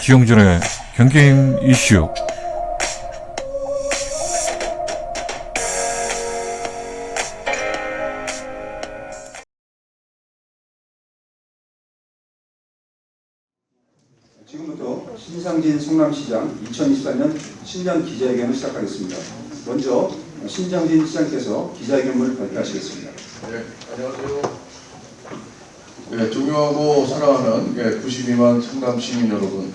지용준의 경제인 이슈. 지금부터 신상진 성남시장 2024년 신년 기자회견을 시작하겠습니다. 먼저 신상진 시장께서 기자회견문을 발표하시겠습니다. 네, 안녕하세요. 네, 존경하고 사랑하는 92만 성남 시민 여러분,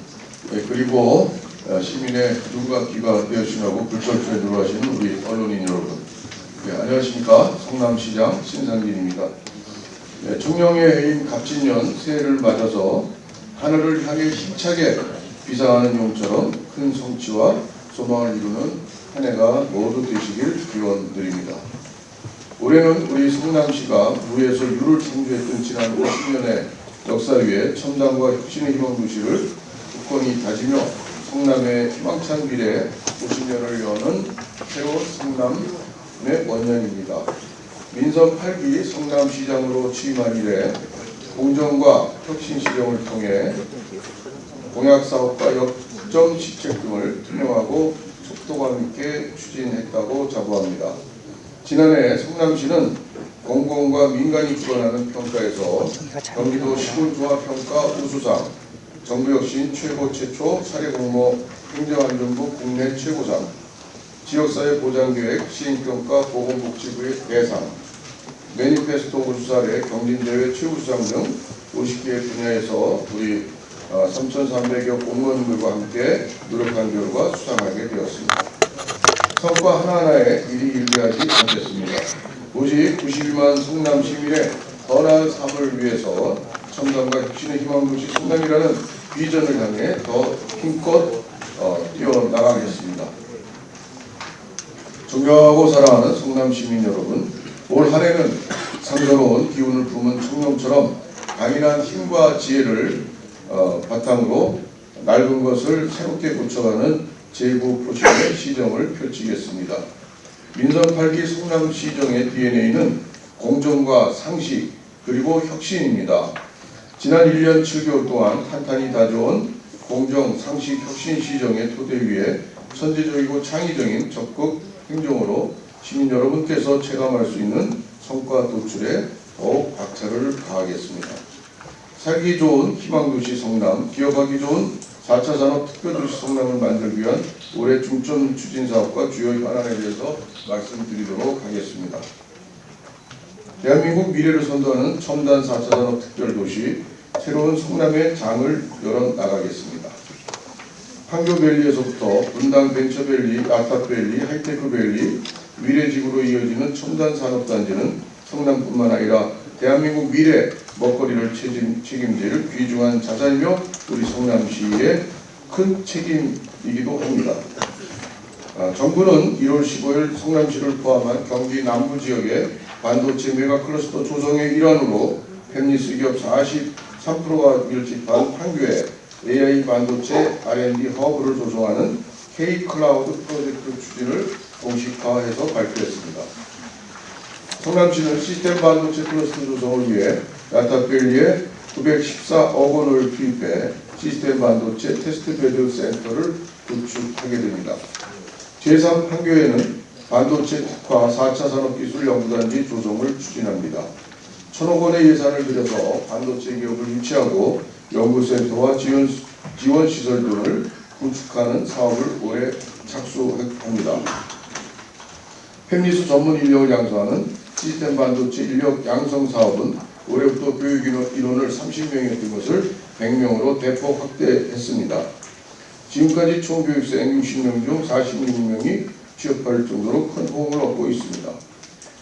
그리고 시민의 눈과 귀가 되어주시라고 불철주에 노력하시는 우리 언론인 여러분, 안녕하십니까. 성남시장 신상진입니다. 총령의 해인 갑진년 새해를 맞아서 하늘을 향해 힘차게 비상하는 용처럼 큰 성취와 소망을 이루는 한 해가 모두 되시길 기원드립니다. 올해는 우리 성남시가 무에서 유를 창조했던 지난 50년의 역사 위에 첨단과 혁신의 희망도시를 굳건히 다지며 성남의 희망찬 미래 50년을 여는 새로운 성남의 원년입니다. 민선 8기 성남시장으로 취임한 이래 공정과 혁신 실정을 통해 공약사업과 역점 시책 등을 투명하고 속도감 있게 추진했다고 자부합니다. 지난해 성남시는 공공과 민간이 주관하는 평가에서 경기도 시군조합평가 우수상, 정부혁신 최고 최초 사례공모 행정안전부 국내 최고상, 지역사회 보장계획 시행평가 보건복지부의 대상, 매니페스토 우수사례 경진대회 최우수상 등 50개의 분야에서 우리 3,300여 공무원들과 함께 노력한 결과 수상하게 되었습니다. 성과 하나하나에 일이 일비하지 않겠습니다. 오직 92만 성남 시민의 더 나은 삶을 위해서 첨단과 혁신의 희망도시 성남이라는 비전을 향해 더 힘껏 뛰어나가겠습니다. 존경하고 사랑하는 성남 시민 여러분, 올 한 해는 상서로운 기운을 품은 청룡처럼 강인한 힘과 지혜를 바탕으로 낡은 것을 새롭게 고쳐가는 제9 포션의 시정을 펼치겠습니다. 민선 8기 성남시정의 DNA는 공정과 상식 그리고 혁신입니다. 지난 1년 7개월 동안 탄탄히 다져온 공정, 상식, 혁신 시정의 토대 위에 선제적이고 창의적인 적극 행정으로 시민 여러분께서 체감할 수 있는 성과 도출에 더욱 박차를 가하겠습니다. 살기 좋은 희망도시 성남, 기업하기 좋은 4차 산업 특별도시 성남을 만들기 위한 올해 중점 추진 사업과 주요 현안에 대해서 말씀드리도록 하겠습니다. 대한민국 미래를 선도하는 첨단 4차 산업 특별도시, 새로운 성남의 장을 열어 나가겠습니다. 판교밸리에서부터 분당 벤처밸리, 라탑밸리, 하이테크밸리, 미래지구로 이어지는 첨단 산업단지는 성남뿐만 아니라 대한민국 미래 먹거리를 책임질 귀중한 자산이며 우리 성남시의 큰 책임이기도 합니다. 정부는 1월 15일 성남시를 포함한 경기 남부 지역의 반도체 메가클러스터 조성의 일환으로 팹리스 기업 43%가 밀집한 판교에 AI 반도체 R&D 허브를 조성하는 K-클라우드 프로젝트 추진을 공식화해서 발표했습니다. 성남시는 시스템 반도체 클러스터 조성을 위해 라탑밸리에 914억 원을 투입해 시스템 반도체 테스트베드 센터를 구축하게 됩니다. 제3 판교에는 반도체 특화 4차 산업기술연구단지 조성을 추진합니다. 1,000억 원의 예산을 들여서 반도체 기업을 유치하고 연구센터와 지원시설 등을 구축하는 사업을 올해 착수합니다. 팹리스 전문 인력을 양성하는 시스템 반도체 인력 양성 사업은 올해부터 교육 인원을 30명이었던 것을 100명으로 대폭 확대했습니다. 지금까지 총 교육생 60명 중 46명이 취업할 정도로 큰 호응을 얻고 있습니다.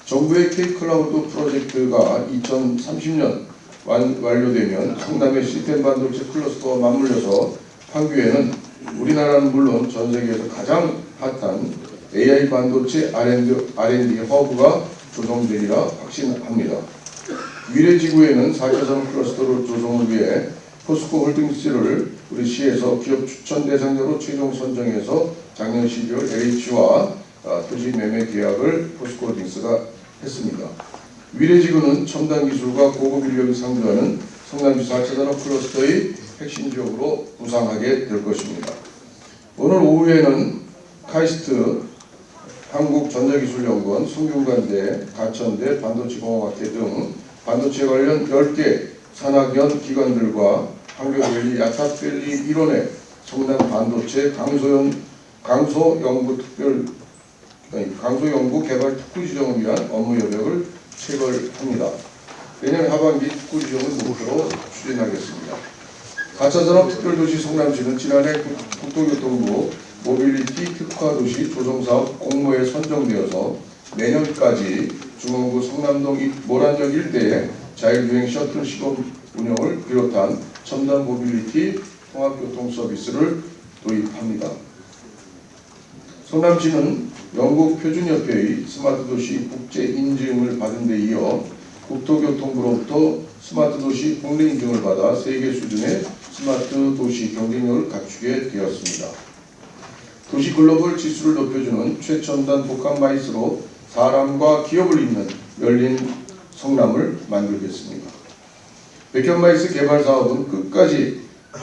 정부의 K-클라우드 프로젝트가 2030년 완료되면 성남의 시스템 반도체 클러스터와 맞물려서 판교에는 우리나라는 물론 전 세계에서 가장 핫한 AI 반도체 R&D 허브가 조성되리라 확신합니다. 미래지구에는 4차 산업 클러스터로 조성을 위해 포스코 홀딩스를 우리 시에서 기업 추천 대상자로 최종 선정해서 작년 12월 LH와 토지 매매 계약을 포스코 홀딩스가 했습니다. 미래지구는 첨단 기술과 고급 인력이 상주하는 성남시 4차 산업 클러스터의 핵심적으로 부상하게 될 것입니다. 오늘 오후에는 카이스트, 한국전자기술연구원, 성균관대, 가천대, 반도체공학대 등 반도체 관련 10개 산학연 기관들과 한국밸리 야탑밸리 일원의 성남 반도체 강소연구 개발 특구 지정을 위한 업무 여력을 체결합니다. 내년 하반기 특구 지정을 목표로 추진하겠습니다. 4차 산업 특별도시 성남시는 지난해 국토교통부 모빌리티 특화도시 조성사업 공모에 선정되어서 내년까지 중원구 성남동 모란역 일대에 자율주행 셔틀 시범 운영을 비롯한 첨단 모빌리티 통합교통 서비스를 도입합니다. 성남시는 영국 표준협회의 스마트도시 국제 인증을 받은 데 이어 국토교통부로부터 스마트도시 국내 인증을 받아 세계 수준의 스마트도시 경쟁력을 갖추게 되었습니다. 도시 글로벌 지수를 높여주는 최첨단 독학마이스로 사람과 기업을 잇는 열린 성남을 만들겠습니다. 백현마이스 개발 사업은 끝까지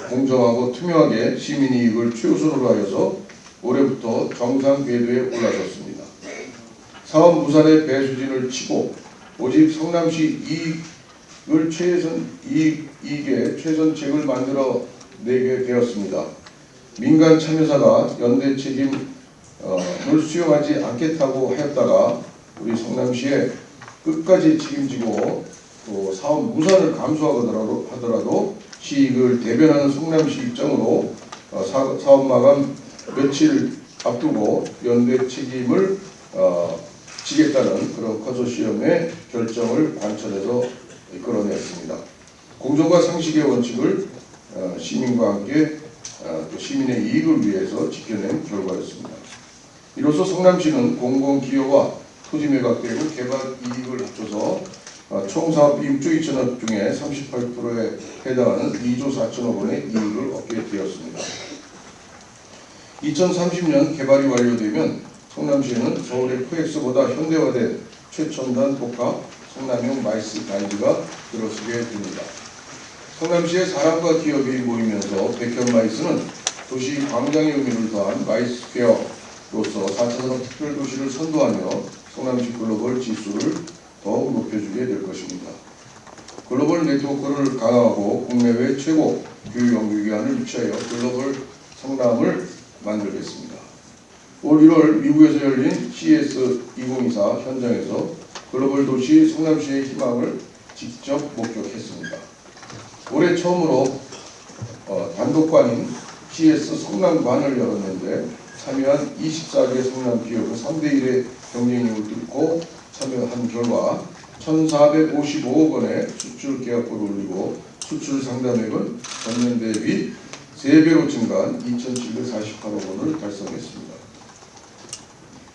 공정하고 투명하게 시민 이익을 최우선으로 하여서 올해부터 정상 궤도에 올라섰습니다. 사업 무산의 배수진을 치고 오직 성남시 이익에 최선책을 만들어 내게 되었습니다. 민간 참여사가 연대 책임을 수용하지 않겠다고 하였다가 우리 성남시에 끝까지 책임지고 또 사업 무산을 감수하더라도 시익을 대변하는 성남시 입장으로 사업 마감 며칠 앞두고 연대 책임을 지겠다는 그런 컨소시엄의 결정을 관철해서 이끌어냈습니다. 공정과 상식의 원칙을 시민과 함께 또 시민의 이익을 위해서 지켜낸 결과였습니다. 이로써 성남시는 공공기여와 토지 매각되고 개발 이익을 합쳐서 총 사업비 6조 2천억 중에 38%에 해당하는 2조 4천억 원의 이익을 얻게 되었습니다. 2030년 개발이 완료되면 성남시에는 서울의 코엑스보다 현대화된 최첨단 복합 성남형 마이스 단지가 들어서게 됩니다. 성남시의 사람과 기업이 모이면서 백현마이스는 도시 광장의 의미를 더한 마이스페어로서 4차 산업 특별도시를 선도하며 성남시 글로벌 지수를 더욱 높여주게 될 것입니다. 글로벌 네트워크를 강화하고 국내외 최고 교육연구기관을 유치하여 글로벌 성남을 만들겠습니다. 올 1월 미국에서 열린 CES 2024 현장에서 글로벌 도시 성남시의 희망을 직접 목격했습니다. 올해 처음으로 단독관인 CES 성남관을 열었는데 참여한 24개 성남 기업은 3대1의 경쟁력을 뚫고 참여한 결과 1,455억 원의 수출 계약고를 올리고 수출 상담액은 전년 대비 3배로 증가한 2,748억 원을 달성했습니다.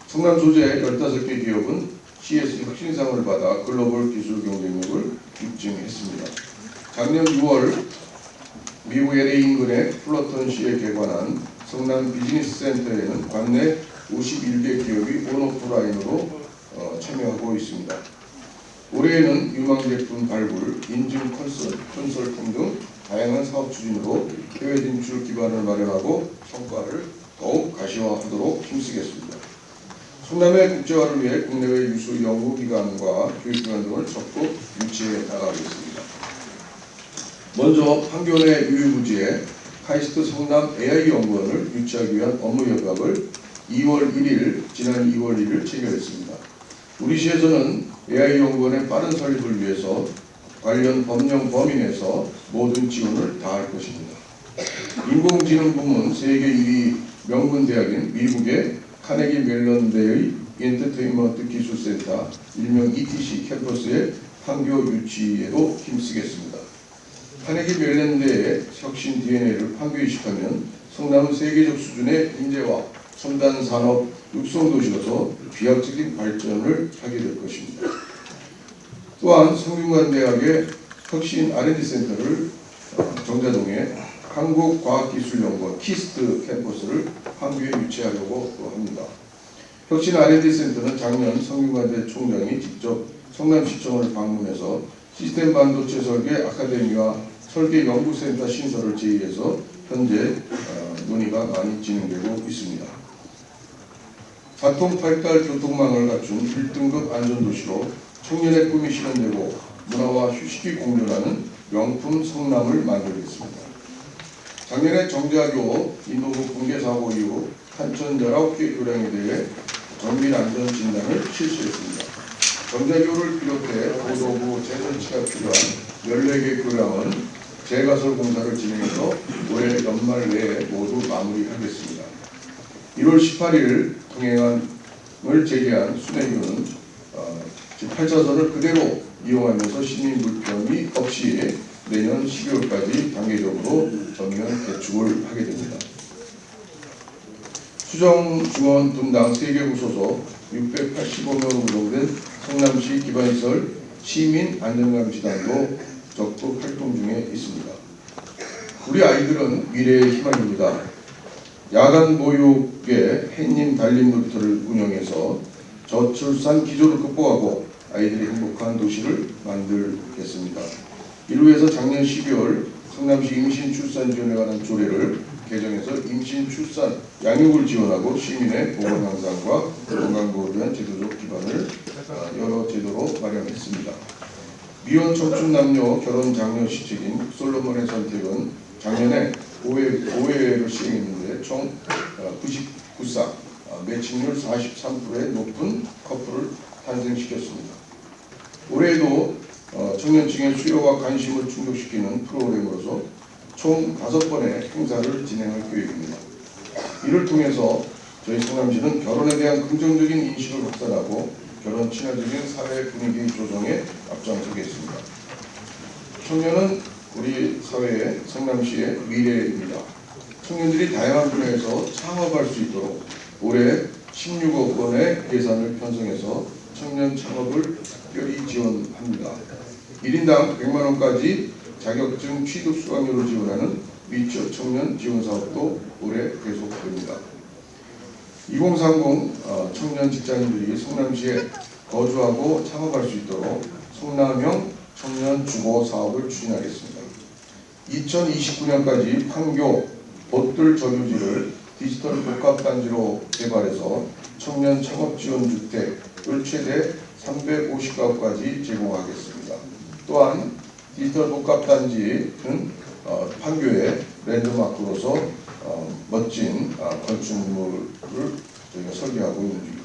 성남 소재 15개 기업은 CES 혁신상을 받아 글로벌 기술 경쟁력을 입증했습니다. 작년 6월 미국 LA 인근의 플러턴시에 개관한 성남 비즈니스 센터에는 관내 51개 기업이 온오프라인으로 참여하고 있습니다. 올해에는 유망 제품 발굴, 인증 컨설팅 등 다양한 사업 추진으로 해외 진출 기반을 마련하고 성과를 더욱 가시화하도록 힘쓰겠습니다. 성남의 국제화를 위해 국내외 유수 연구기관과 교육기관 등을 적극 유치해 나가겠습니다. 먼저 판교내 유유부지에 카이스트 성남 AI연구원을 유치하기 위한 업무 협약을 지난 2월 1일 체결했습니다. 우리 시에서는 AI연구원의 빠른 설립을 위해서 관련 법령 범위 내에서 모든 지원을 다할 것입니다. 인공지능 부문 세계 1위 명문 대학인 미국의 카네기 멜론대의 엔터테인먼트 기술센터 일명 ETC 캠퍼스의 판교 유치에도 힘쓰겠습니다. 카네기 멜론대의 혁신 DNA를 판교에 이식하면 성남은 세계적 수준의 인재와 첨단 산업 육성 도시로서 비약적인 발전을 하게 될 것입니다. 또한 성균관대학의 혁신 R&D 센터를 정자동에 한국과학기술연구원 키스트 캠퍼스를 판교에 유치하려고 합니다. 혁신 R&D 센터는 작년 성균관대 총장이 직접 성남시청을 방문해서 시스템 반도체 설계 아카데미와 설계 연구센터 신설을 제의해서 현재 논의가 많이 진행되고 있습니다. 4통 8달 교통망을 갖춘 1등급 안전도시로 청년의 꿈이 실현되고 문화와 휴식이 공존하는 명품 성남을 만들겠습니다. 작년에 정자교 인도부 붕괴사고 이후 한천 19개 교량에 대해 정밀안전진단을 실시했습니다. 정자교를 비롯해 고도부 재설치가 필요한 14개 교량은 재가설 공사를 진행해서 올해 연말 내에 모두 마무리하겠습니다. 1월 18일 통행안을 제기한 순회교는 8차선을 그대로 이용하면서 시민 불편이 없이 내년 12월까지 단계적으로 전면 개축을 하게 됩니다. 수정중원 분당 3개구 소속 685명으로 구성된 성남시 기반시설 시민안전감시단도 적극 활동 중에 있습니다. 우리 아이들은 미래의 희망입니다. 야간 보육의 햇님 달림 놀이터를 운영해서 저출산 기조를 극복하고 아이들이 행복한 도시를 만들겠습니다. 이를 위해서 작년 12월 성남시 임신출산지원에 관한 조례를 개정해서 임신출산 양육을 지원하고 시민의 보건 향상과 건강보호에 대한 제도적 기반을 여러 제도로 마련했습니다. 미혼 청춘 남녀 결혼 장려 시책인 솔로몬의 선택은 작년에 5회를 시행했는데 총 99쌍 매칭률 43%의 높은 커플을 탄생시켰습니다. 올해에도 청년층의 수요와 관심을 충족시키는 프로그램으로서 총 5번의 행사를 진행할 계획입니다. 이를 통해서 저희 성남시는 결혼에 대한 긍정적인 인식을 확산하고 결혼 친화적인 사회 분위기 조성에 앞장서겠습니다. 청년은 우리 사회의 성남시의 미래입니다. 청년들이 다양한 분야에서 창업할 수 있도록 올해 16억 원의 예산을 편성해서 청년 창업을 특별히 지원합니다. 1인당 100만 원까지 자격증 취득 수강료를 지원하는 미취업 청년 지원 사업도 올해 계속됩니다. 2030 청년 직장인들이 성남시에 거주하고 창업할 수 있도록 성남형 청년 주거 사업을 추진하겠습니다. 2029년까지 판교 봇들 저유지를 디지털 복합단지로 개발해서 청년 창업 지원 주택을 최대 350가구까지 제공하겠습니다. 또한 디지털 복합단지는 판교의 랜드마크로서 멋진 건축물을 저희가 설계하고 있는 중입니다.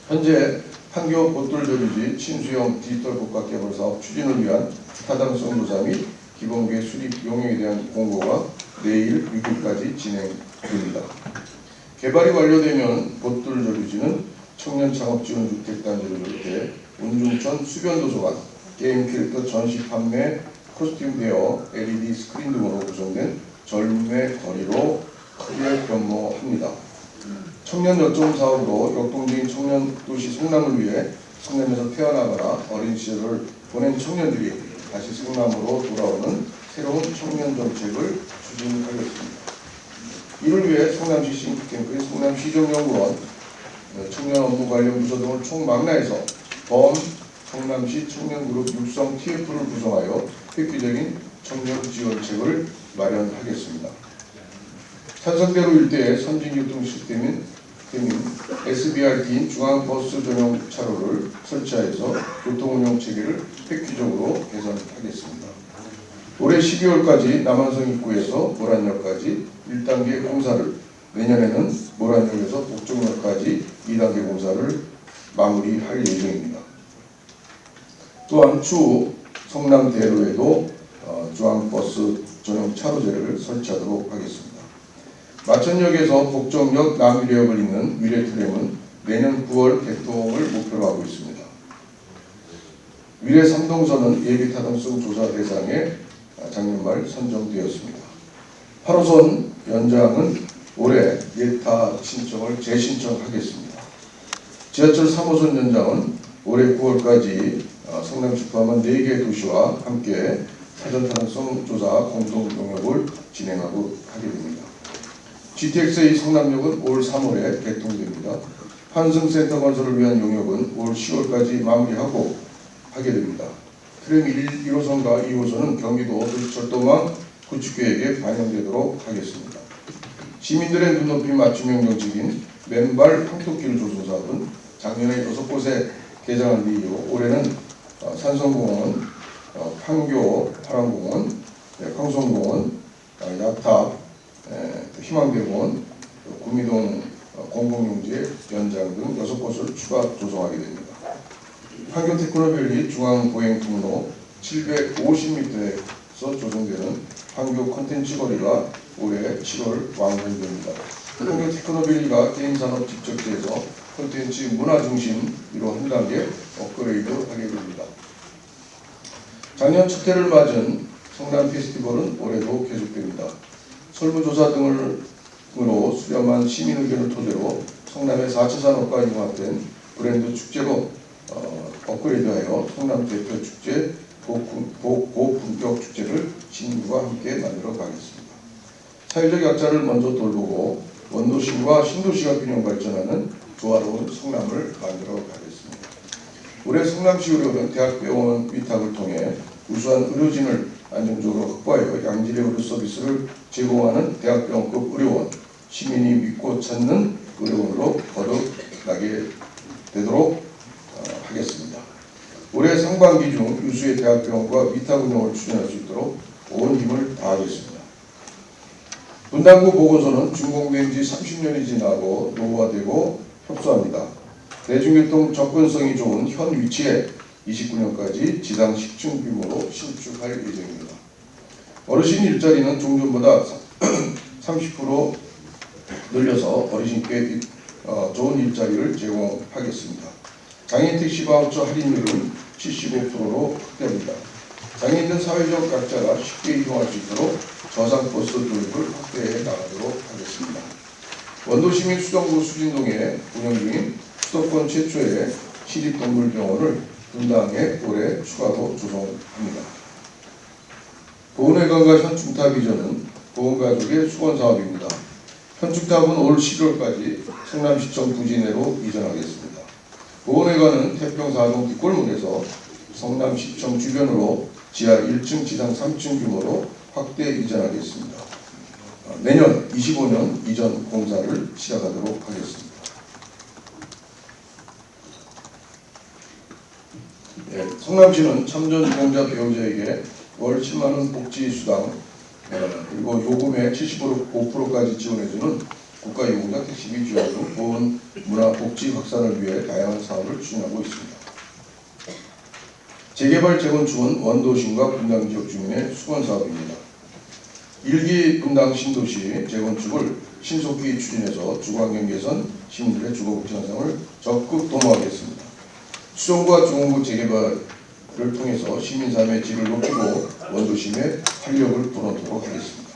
현재 판교 봇들 저유지 친수형 디지털 복합 개발 사업 추진을 위한 타당성 조사 및 기본계 수립 용역에 대한 공고가 내일 6일까지 진행됩니다. 개발이 완료되면 봇들 저유지는 청년 창업 지원 주택 단지를 비롯해 운중천 수변도서관, 게임 캐릭터 전시 판매, 코스튬 베어, LED 스크린 등으로 구성된 젊음의 거리로 크게 변모합니다. 청년 역점 사업으로 역동적인 청년 도시 성남을 위해 성남에서 태어나거나 어린 시절을 보낸 청년들이 다시 성남으로 돌아오는 새로운 청년 정책을 추진하겠습니다. 이를 위해 성남시 싱크탱크의 성남시정연구원, 청년 업무 관련 부서 등을 총망라해서 범 성남시 청년그룹 육성 TF를 구성하여 획기적인 청년 지원책을 마련하겠습니다. 산성대로 일대의 선진교통 시스템인 SBRT인 중앙버스 전용 차로를 설치하여서 교통운영 체계를 획기적으로 개선하겠습니다. 올해 12월까지 남한성 입구에서 모란역까지 1단계 공사를, 내년에는 모란역에서 북정역까지 2단계 공사를 마무리할 예정입니다. 또한 추후 성남대로에도 중앙버스 전용 차로제를 설치하도록 하겠습니다. 마천역에서 복정역 남위례역을 잇는 위례트램은 내년 9월 개통을 목표로 하고 있습니다. 위례 3동선은 예비타당성 조사 대상에 작년 말 선정되었습니다. 8호선 연장은 올해 예타 신청을 재신청하겠습니다. 지하철 3호선 연장은 올해 9월까지 성남시 포함한 4개 도시와 함께 사전타당성 조사 공동 용역을 진행하고 하게 됩니다. GTX-A 성남역은 올 3월에 개통됩니다. 환승센터 건설을 위한 용역은 올 10월까지 마무리하고 하게 됩니다. 트램 1호선과 2호선은 경기도 철도망 구축계획에 반영되도록 하겠습니다. 시민들의 눈높이 맞춤형 정책인 맨발 황토길 조성 사업은 작년에 6곳에 개장한 뒤이후 올해는 산성공원, 판교 파랑공원, 황성공원, 야탑, 희망대공원, 구미동 공공용지 연장 등 6곳을 추가 조성하게 됩니다. 판교 테크노밸리 중앙보행통로 750m에서 조성되는 판교 콘텐츠 거리가 올해 7월 완공됩니다. 판교 테크노밸리가 게임산업 직접지에서 콘텐츠 문화 중심으로 한 단계 업그레이드 하게 됩니다. 작년 첫 해를 맞은 성남 페스티벌은 올해도 계속됩니다. 설문조사 등으로 수렴한 시민 의견을 토대로 성남의 4차 산업과 융합된 브랜드 축제로 업그레이드하여 성남 대표 축제 고품격 축제를 시민과 함께 만들어 가겠습니다. 사회적 약자를 먼저 돌보고 원도심과 신도시가 균형 발전하는 조화로운 성남을 만들어 가겠습니다. 올해 성남시 의료는 대학병원 위탁을 통해 우수한 의료진을 안정적으로 확보하여 양질의 의료 서비스를 제공하는 대학병원급 의료원, 시민이 믿고 찾는 의료원으로 거듭나게 되도록 하겠습니다. 올해 상반기 중 유수의 대학병원과 위탁 운영을 추진할 수 있도록 온 힘을 다하겠습니다. 분당구 보건소는 준공된 지 30년이 지나고 노후화되고 협소합니다. 대중교통 접근성이 좋은 현 위치에 29년까지 지상 10층 규모로 신축할 예정입니다. 어르신 일자리는 종전보다 30% 늘려서 어르신께 좋은 일자리를 제공하겠습니다. 장애인 택시 바우처 할인율은 75%로 확대합니다. 장애인들 사회적 약자가 쉽게 이동할 수 있도록 저상버스 도입을 확대해 나가도록 하겠습니다. 원도시민 수정구 수진동에 운영 중인 수도권 최초의 시립동물병원을 분당에 올해 추가로 조성합니다. 보훈회관과 현충탑 이전은 보훈가족의 수건사업입니다. 현충탑은 올 11월까지 성남시청 부지 내로 이전하겠습니다. 보훈회관은 태평4동 뒷골목에서 성남시청 주변으로 지하 1층, 지상 3층 규모로 확대 이전하겠습니다. 내년 25년 이전 공사를 시작하도록 하겠습니다. 성남시는 참전유공자 배우자에게 월 7만원 복지수당 그리고 요금의 75%까지 지원해주는 국가유공자 택시비 지원 등 보훈 문화 복지 확산을 위해 다양한 사업을 추진하고 있습니다. 재개발 재건축은 원도심과 분당 지역 주민의 수건 사업입니다. 1기 분당 신도시 재건축을 신속히 추진해서 주거환경 개선, 시민들의 주거복지 향상을 적극 도모하겠습니다. 수정구와 중원구 재개발을 통해서 시민 삶의 질을 높이고 원도심에 활력을 불어넣도록 하겠습니다.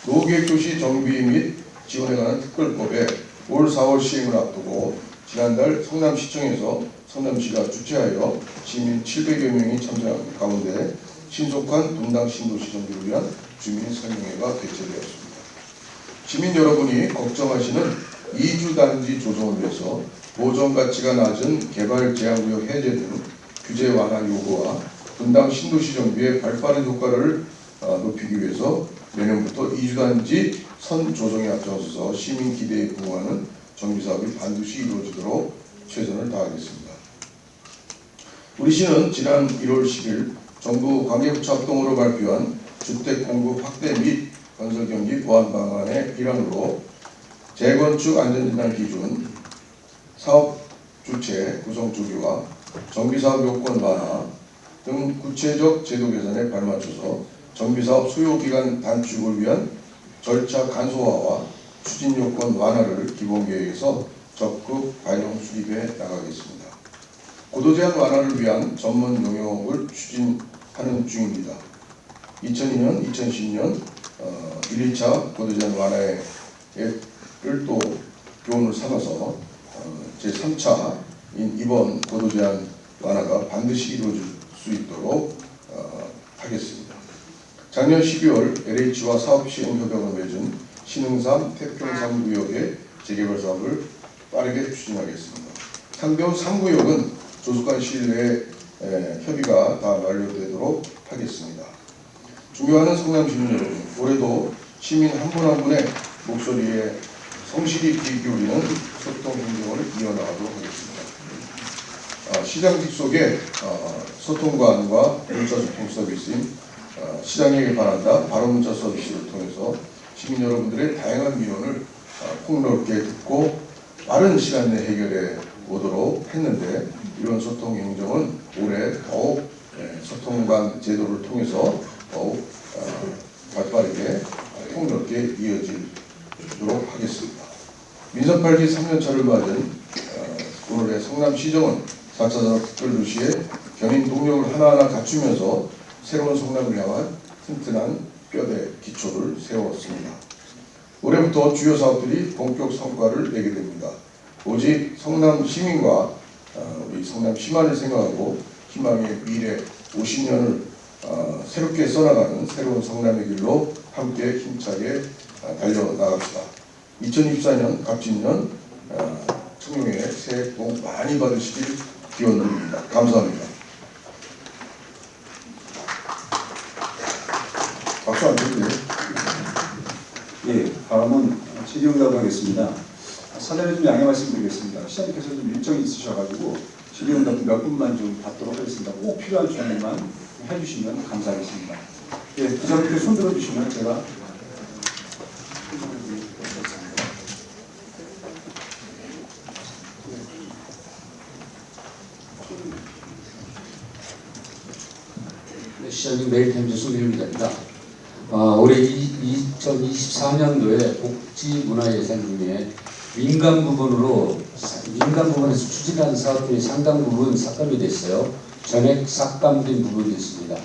노후계획도시 정비 및 지원에 관한 특별법에 올 4월 시행을 앞두고 지난달 성남시청에서 성남시가 주최하여 시민 700여 명이 참여한 가운데 신속한 분당 신도시 정비를 위한 주민 설명회가 개최되었습니다. 시민 여러분이 걱정하시는 이주단지 조성을 위해서 보전가치가 낮은 개발 제한구역 해제 등 규제 완화 요구와 분당 신도시 정비의 발빠른 효과를 높이기 위해서 내년부터 이주단지 선 조정에 앞장서서 시민 기대에 부응하는 정비사업이 반드시 이루어지도록 최선을 다하겠습니다. 우리 시는 지난 1월 10일 정부 관계부처 합동으로 발표한 주택 공급 확대 및 건설 경기 보완 방안의 일환으로 재건축 안전진단 기준, 사업 주체 구성 조기와 정비사업 요건 완화 등 구체적 제도 개선에 발맞춰서 정비사업 소요기간 단축을 위한 절차 간소화와 추진 요건 완화를 기본계획에서 적극 반영 수립해 나가겠습니다. 고도제한 완화를 위한 전문 용역을 추진하는 중입니다. 2002년, 2010년 1, 2차 고도제한 완화를 또 교훈을 삼아서 제3차인 이번 고도제한 완화가 반드시 이루어질 수 있도록 하겠습니다. 작년 12월 LH와 사업시행협약을 맺은 신흥3, 태평3구역의 재개발 사업을 빠르게 추진하겠습니다. 상병 3구역은 조속한 시일 내에 협의가 다 완료되도록 하겠습니다. 존경하는 성남 시민 여러분, 올해도 시민 한 분 한 분의 목소리에 성실히 귀 기울이는 소통 행정을 이어나가도록 하겠습니다. 시장 직속의 소통관과 문자소통 서비스인 시장에게 바란다 바로문자 서비스를 통해서 시민 여러분들의 다양한 민원을 폭넓게 듣고 빠른 시간 내 해결해 오도록 했는데, 이런 소통 행정은 올해 더욱 소통관 제도를 통해서 더욱 발빠르게 폭넓게 이어지도록 하겠습니다. 민선 8기 3년차를 맞은 오늘의 성남시정은 4차 산업특별도시의 견인 동력을 하나하나 갖추면서 새로운 성남을 향한 튼튼한 뼈대 기초를 세웠습니다. 올해부터 주요 사업들이 본격 성과를 내게 됩니다. 오직 성남 시민과 우리 성남 시만을 생각하고 희망의 미래 50년을 새롭게 써나가는 새로운 성남의 길로 함께 힘차게 달려나갑시다. 2024년 갑진년 청룡회 새해 복 많이 받으시길 기원드립니다. 감사합니다. 박수 안 드릴게요. 예, 다음은 질의응답 하겠습니다. 사전에 좀 양해 말씀드리겠습니다. 시장님께서 좀 일정이 있으셔가지고 질의응답 몇 분만 좀 받도록 하겠습니다. 꼭 필요한 질문만 해주시면 감사하겠습니다. 예, 기자분들 손 들어주시면 제가 시장님 메일타임즈 송일훈입니다. 올해 2024년도에 복지문화예산 중에 민간 부분에서 추진하는 사업들이 상당 부분 삭감이 됐어요. 전액 삭감된 부분이 있습니다.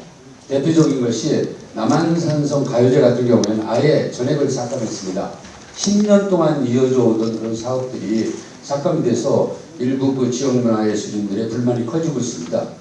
대표적인 것이 남한산성 가요제 같은 경우에는 아예 전액을 삭감했습니다. 10년 동안 이어져 오던 그런 사업들이 삭감이 돼서 일부 그 지역문화예술인들의 불만이 커지고 있습니다.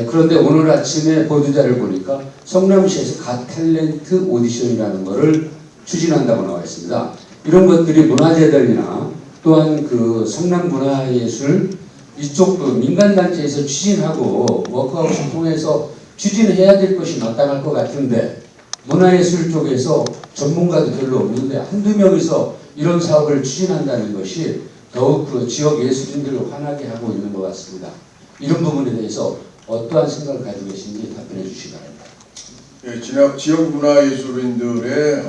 그런데 오늘 아침에 보도자를 보니까 성남시에서 갓탤런트 오디션이라는 것을 추진한다고 나와 있습니다. 이런 것들이 문화재단이나 또한 그 성남문화예술 이쪽 그 민간단체에서 추진하고 워크아웃을 통해서 추진해야 될 것이 마땅할 것 같은데, 문화예술 쪽에서 전문가도 별로 없는데 한두 명이서 이런 사업을 추진한다는 것이 더욱 그 지역 예술인들을 화나게 하고 있는 것 같습니다. 이런 부분에 대해서 어떠한 생각을 가지고 계신지 답변해 주시기 바랍니다. 예, 지역 문화예술인들의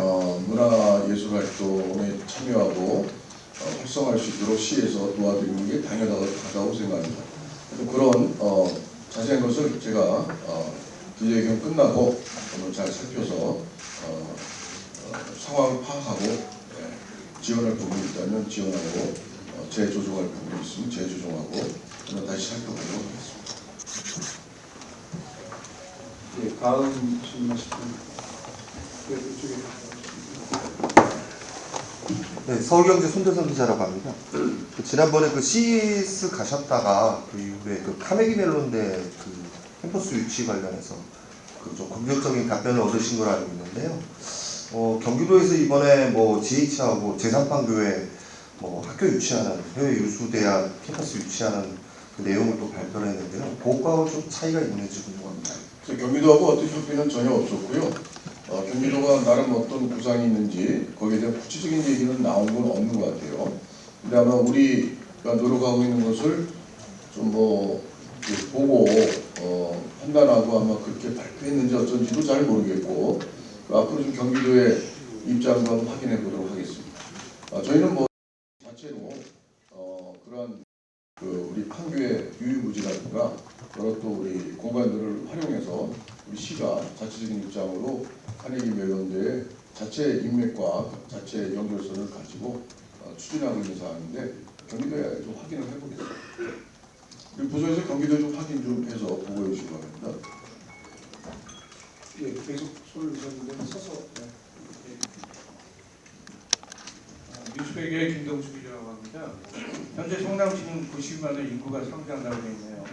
문화예술 활동에 참여하고 활성화할 수 있도록 시에서 도와드리는 게 당연하다고 생각합니다. 그런 자세한 것을 제가 기자회견 끝나고 오늘 잘 살펴서 상황을 파악하고 지원할 부분이 있다면 지원하고 재조정할 부분이 있으면 재조정하고 다시 살펴보도록 하겠습니다. 예, 다음 질문하실 분. 이쪽에. 네, 서울경제 손대성 기자라고 합니다. 지난번에 그 CES 가셨다가 그 이후에 그 카네기 멜론대 그 캠퍼스 유치 관련해서 그 좀 긍정적인 답변을 얻으신 걸 알고 있는데요. 경기도에서 이번에 뭐 GH하고 제3판교에 뭐 학교 유치하는 해외 유수대학 캠퍼스 유치하는 그 내용을 또 발표를 했는데요. 그거하고 좀 차이가 있는지 궁금합니다. 경기도하고 어떤 협의는 전혀 없었고요. 경기도가 나름 어떤 구상이 있는지 거기에 대한 구체적인 얘기는 나온 건 없는 것 같아요. 근데 아마 우리가 노력하고 있는 것을 좀 보고 판단하고 아마 그렇게 발표했는지 어쩐지도 잘 모르겠고, 앞으로 좀 경기도의 입장도 한번 확인해 보도록 하겠습니다. 저희는 자체로 그러한 우리 판교의 유유무지라든가 여러 또 우리 공간들을 활용해서 우리 시가 자체적인 입장으로 카네기 멜론대의 자체 인맥과 자체 연결선을 가지고 추진하고 있는 사항인데, 경기도에 좀 확인을 해보겠습니다. 우리 부서에서 경기도에 좀 확인 좀 해서 보고해 주시기 바랍니다. 예, 계속 손을 드셨는데 서서. 네. 뉴스백의 김동숙이라고 합니다. 현재 성남시는 90만의 인구가 상당하다고 되어 있네요.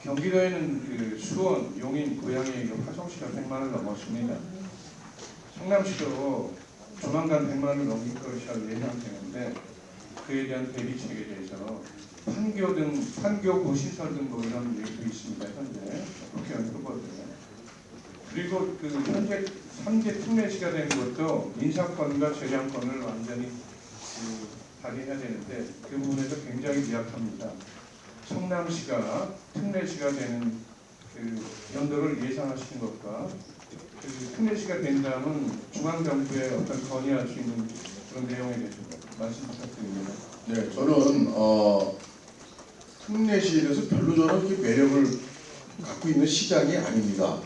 경기도에는 그 수원, 용인, 고양이, 화성시가 100만을 넘었습니다. 성남시도 조만간 100만을 넘길 것이라고 예상되는데, 그에 대한 대비책에 대해서 판교구 시설 등 뭐 이런 얘기도 있습니다. 현재 국회의원 후보들. 그리고 그 현재 3대 특례시가 된 것도 인사권과 재량권을 완전히 발휘해야 되는데 그 부분에서 굉장히 미약합니다. 성남시가 특례시가 되는 그 연도를 예상하시는 것과 그 특례시가 된다면 중앙정부에 어떤 건의할 수 있는 그런 내용에 대해서 말씀 부탁드립니다. 네, 저는 특례시에 대해서 별로 저는 이렇게 매력을 갖고 있는 시장이 아닙니다.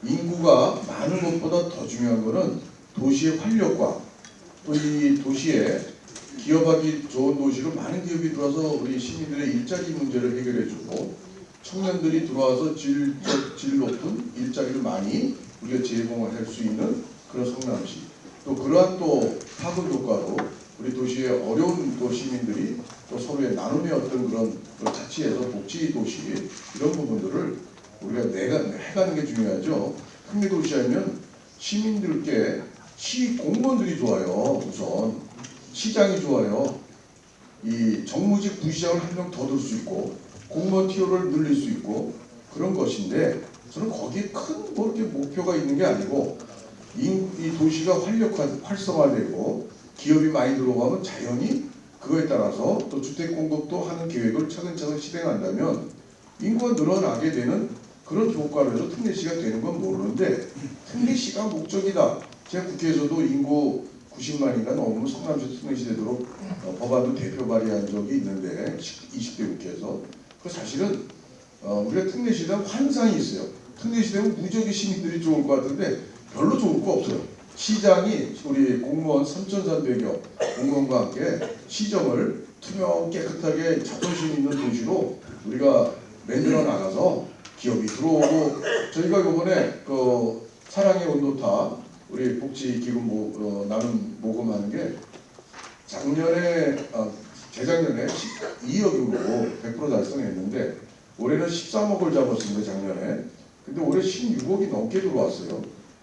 인구가 많은 것보다 더 중요한 것은 도시의 활력과 또 이 도시에 기업하기 좋은 도시로 많은 기업이 들어와서 우리 시민들의 일자리 문제를 해결해주고 청년들이 들어와서 질 높은 일자리를 많이 우리가 제공을 할 수 있는 그런 성남시, 또 그러한 또 파급 효과로 우리 도시의 어려운 또 시민들이 또 서로의 나눔의 어떤 그런 자치에서 복지 도시 이런 부분들을 우리가 해가는 게 중요하죠. 특례도시하면 시민들께 시 공무원들이 좋아요. 우선 시장이 좋아요. 이 정무직 부시장을 한 명 더 들 수 있고 공무원 티오를 늘릴 수 있고 그런 것인데 저는 거기에 큰 뭐 이렇게 목표가 있는 게 아니고 이 도시가 활성화되고 기업이 많이 들어가면 자연히 그거에 따라서 또 주택 공급도 하는 계획을 차근차근 실행한다면 인구가 늘어나게 되는 그런 효과로 해서 특례시가 되는 건 모르는데 특례시가 목적이다. 제가 국회에서도 인구 90만인가 넘으면 성남시 특례시 되도록 법안도 대표 발의한 적이 있는데 20대 국회에서 그 사실은 우리가 특례시 되면 환상이 있어요. 특례시 되면 무지하게 시민들이 좋을 것 같은데 별로 좋을 거 없어요. 시장이 우리 공무원 3,300여 공무원과 함께 시정을 투명 깨끗하게 자존심 있는 도시로 우리가 만들어 나가서 기업이 들어오고 저희가 이번에 그 사랑의 온도탑 우리 복지기금 나눔 모금하는 게 작년에 재작년에 12억으로 100% 달성했는데 올해는 13억을 잡았습니다. 작년에. 근데 올해 16억이 넘게 들어왔어요.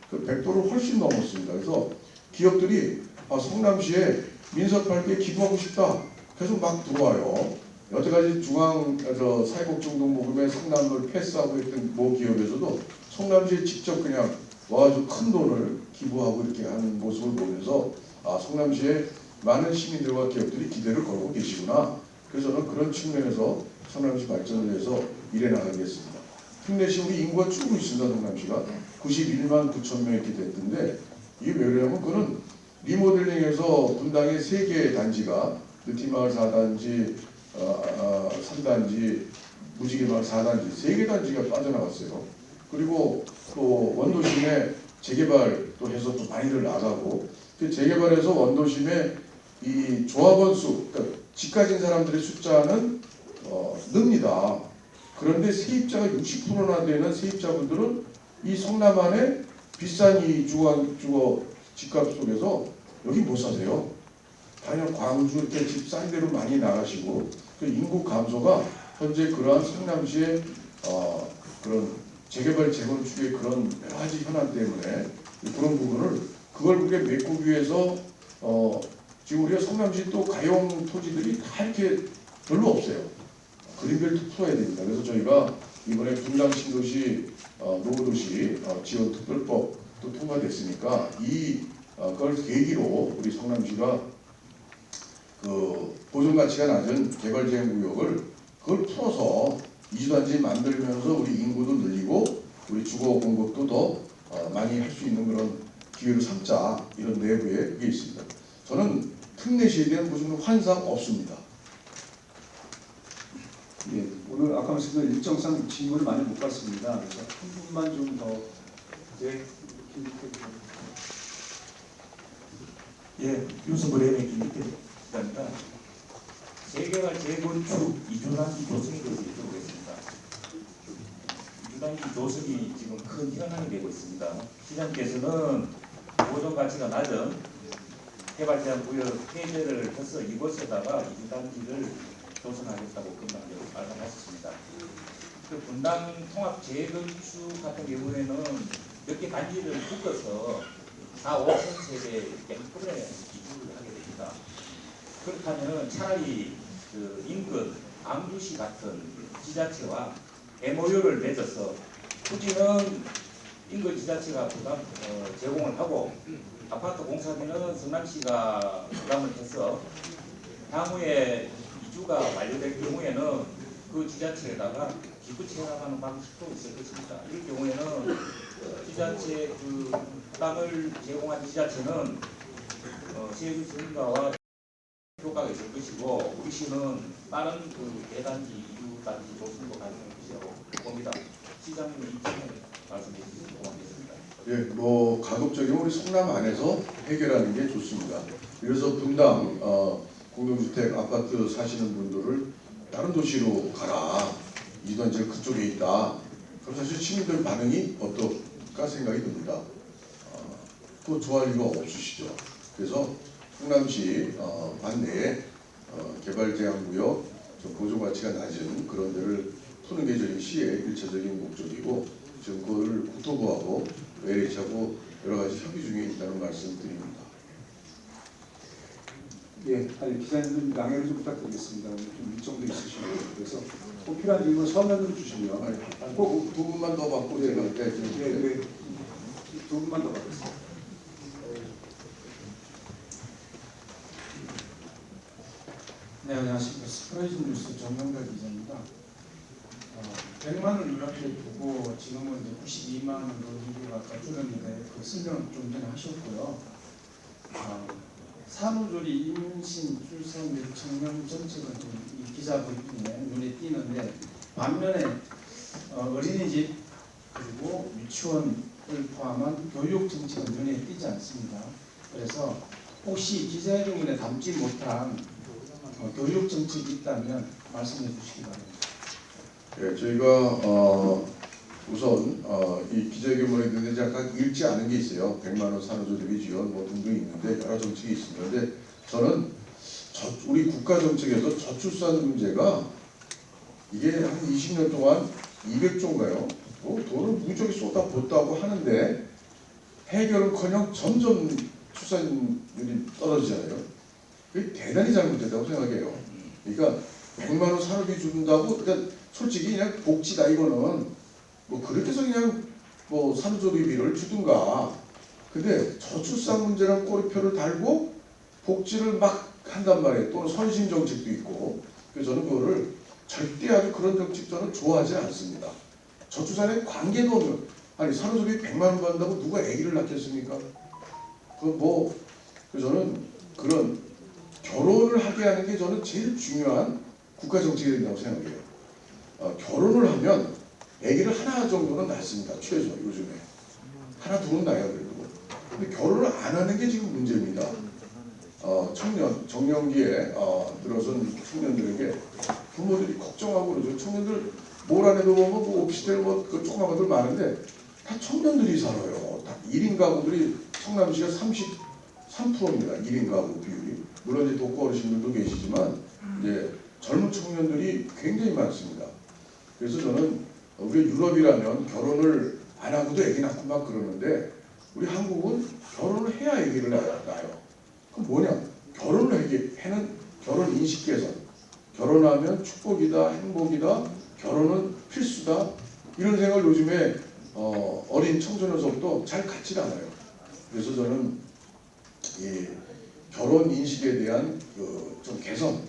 그 100%를 훨씬 넘었습니다. 그래서 기업들이 성남시에 민사팔게 기부하고 싶다. 계속 막 들어와요. 여태까지 사회복지운동모금에 성남을 패스하고 있던 모 기업에서도 성남시에 직접 그냥 와가지고 큰 돈을 기부하고 이렇게 하는 모습을 보면서 성남시에 많은 시민들과 기업들이 기대를 걸고 계시구나. 그래서 저는 그런 측면에서 성남시 발전을 위해서 일해 나가겠습니다. 특례시 우리 인구가 줄고 있습니다. 성남시가 91만 9천 명 이렇게 됐는데 이게 왜 그러냐면 그거는 리모델링해서 분당에 3개의 단지가 느티마을 4단지, 3단지, 무지개마을 4단지 3개 단지가 빠져나갔어요. 그리고 또 원도심에 재개발 또 해서 또 많이들 나가고 그 재개발해서 원도심에 이 조합원 수, 그러니까 집 가진 사람들의 숫자는 늡니다. 그런데 세입자가 60%나 되는 세입자분들은 이 성남 안에 비싼 이 주거 집값 속에서 여기 못 사세요. 당연 광주 이렇게 집 싼 데로 많이 나가시고 그 인구 감소가 현재 그러한 성남시의 그런 재개발 재건축의 그런 여러 가지 현안 때문에 그런 부분을 그걸 그게 메꾸기 위해서 지금 우리가 성남시 또 가용 토지들이 다 이렇게 별로 없어요. 그린벨트 풀어야 됩니다. 그래서 저희가 이번에 분당 신도시 노후도시 지원 특별법도 통과됐으니까 그걸 계기로 우리 성남시가 그 보존 가치가 낮은 개발 제한 구역을 그걸 풀어서 이주단지 만들면서 우리 인구도 늘리고 우리 주거 공급도 더 많이 할 수 있는 그런 기회를 삼자 이런 내부에 그게 있습니다. 저는 특례시에 대한 무슨 환상 없습니다. 예, 오늘 아까 말씀드린 일정상 질문을 많이 못 받습니다. 그래서 한 분만 좀 더. 예, 유승부레의 김기태입니다. 재개발, 재건축, 이주단지 조성에 대해서 여쭤보겠습니다. 이주단지 조성이 지금 큰 현안이 되고 있습니다. 시장께서는 보존 가치가 낮은 개발 제한 구역 폐쇄를 해서 이곳에다가 이주단지를 조성하겠다고 금방 말씀하셨습니다. 그 분당 통합 재건축 같은 경우에는 몇 개 단지를 묶어서 4, 5천 세대 이렇게 한꺼번에 이주를 하게 됩니다. 그렇다면 차라리 인근 광주시 같은 지자체와 MOU를 맺어서 토지는 인근 지자체가 제공을 하고 아파트 공사비는 성남시가 부담을 해서 향후에 이주가 완료될 경우에는 그 지자체에다가 기부 체납하는 방식도 있을 것입니다. 이 경우에는 지자체 그 땅을 제공한 지자체는 세수 증가와 효과가 있을 것이고 우리 시는 다른 그 대단지 이주단지 조성도 가능할 것이라고 봅니다. 시장님의 입장을 말씀해 주시면 고맙겠습니다. 예, 뭐 가급적이면 우리 성남 안에서 해결하는 게 좋습니다. 그래서 분당 공동주택 아파트 사시는 분들을 다른 도시로 가라. 이주단지가 그쪽에 있다. 그럼 사실 시민들 반응이 어떨까 생각이 듭니다. 또 좋아할 이유가 없으시죠. 그래서 성남시 반내에 개발제한구역 보존가치가 낮은 그런 데를 푸는 게 저희 시의 일차적인 목적이고 지금 그걸 국토부하고 LH하고 여러 가지 협의 중에 있다는 말씀 드립니다. 예, 아니 기자님 양해를 좀 부탁드리겠습니다. 오늘 좀 일정도 있으시고 그래서 꼭 필요한 질문 서면으로 주시면 꼭 두 분만 더 받고 제가 두 분만 더 받겠습니다. 네, 안녕하십니까. 스프레이즈 뉴스 정명달 기자입니다. 100만을 이렇게 두고 지금은 이제 92만 원으로 인구가 아까 줄었는데 그 설명을 좀 전에 하셨고요. 산후조리, 임신, 출산 및 청년 정책은 좀 이 기자분의 눈에 띄는데 반면에 어린이집 그리고 유치원을 포함한 교육 정책은 눈에 띄지 않습니다. 그래서 혹시 기자회견문에 담지 못한 교육 정책이 있다면 말씀해 주시기 바랍니다. 예, 저희가 우선 이 기자회견문에 있는데 잠깐 읽지 않은 게 있어요. 100만 원 산후조리비 지원 뭐 등등 있는데 여러 정책이 있습니다. 근데 저는 우리 국가 정책에서 저출산 문제가 이게 한 20년 동안 200조인가요? 돈을 무지하게 쏟아붓다고 하는데 해결은커녕 점점 출산율이 떨어지잖아요. 그게 대단히 잘못됐다고 생각해요. 그러니까 100만 원 산후비 준다고 그러니까 솔직히 그냥 복지다 이거는 뭐 그렇게 해서 그냥 뭐 산후조리비를 주든가. 근데 저출산 문제랑 꼬리표를 달고 복지를 막 한단 말이에요. 또는 선심 정책도 있고. 그래서 저는 그거를 절대 아주 그런 정책 저는 좋아하지 않습니다. 저출산에 관계도 없는 아니 산후조리 100만 원 받는다고 누가 아기를 낳겠습니까? 그래서 저는 그런 결혼을 하게 하는 게 저는 제일 중요한 국가 정책이 된다고 생각해요. 결혼을 하면 아기를 하나 정도는 낳습니다. 최소 요즘에 하나 둘은 낳아요 그래도. 근데 결혼을 안 하는 게 지금 문제입니다. 정년기에 들어선 청년들에게 부모들이 걱정하고 그러죠. 청년들 뭘 안 해도 뭐 오피스텔 그 조그만 것들 많은데 다 청년들이 살아요. 다 1인 가구들이 성남시가 33%입니다. 1인 가구 비율이. 물론 이제 독거 어르신들도 계시지만 이제 젊은 청년들이 굉장히 많습니다. 그래서 저는 우리 유럽이라면 결혼을 안 하고도 애기 낳고 막 그러는데 우리 한국은 결혼을 해야 애기를 낳아요. 그럼 뭐냐? 결혼을 해는 결혼 인식 개선. 결혼하면 축복이다, 행복이다, 결혼은 필수다. 이런 생각을 요즘에 어린 청소년서부터 잘 갖지 않아요. 그래서 저는 이 결혼 인식에 대한 좀 개선,